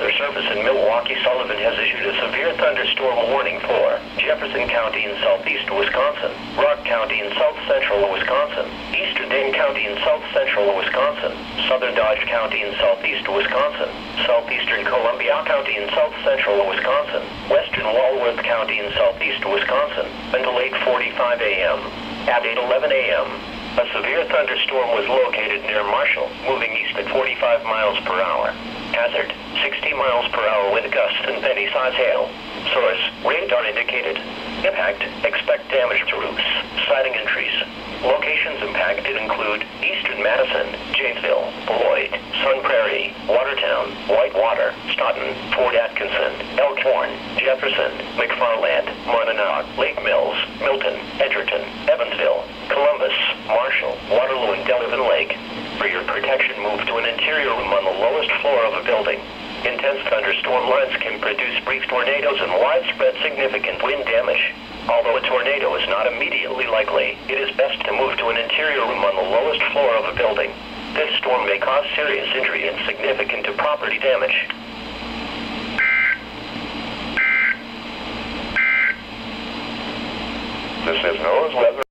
Weather Service in Milwaukee, Sullivan has issued a severe thunderstorm warning for Jefferson County in southeast Wisconsin, Rock County in south central Wisconsin, Eastern Dane County in south central Wisconsin, Southern Dodge County in southeast Wisconsin, southeastern Columbia County in south central Wisconsin, western Walworth County in southeast Wisconsin, until 8:45 a.m. At 8:11 a.m., a severe thunderstorm was located near Marshall, moving east at 45 miles per hour. Hazard, 60 miles per hour wind gusts and penny-size hail. Source, radar indicated. Impact, expect damage to roofs, siding and trees. Locations impacted include Eastern Madison, Janesville, Beloit, Sun Prairie, Watertown, Whitewater, Stoughton, Fort Atkinson, Elkhorn, Jefferson, McFarland, Monadnock, Lake Mills, Milton, Edgerton, Evansville, Columbus, Marshall, Waterloo, and Delavan Lake. For your protection, move to an interior room on the lowest floor of a building. Intense thunderstorm lines can produce brief tornadoes and widespread significant wind damage. Although a tornado is not immediately likely, it is best to move to an interior room on the lowest floor of a building. This storm may cause serious injury and significant property damage. This is NOAA's weather.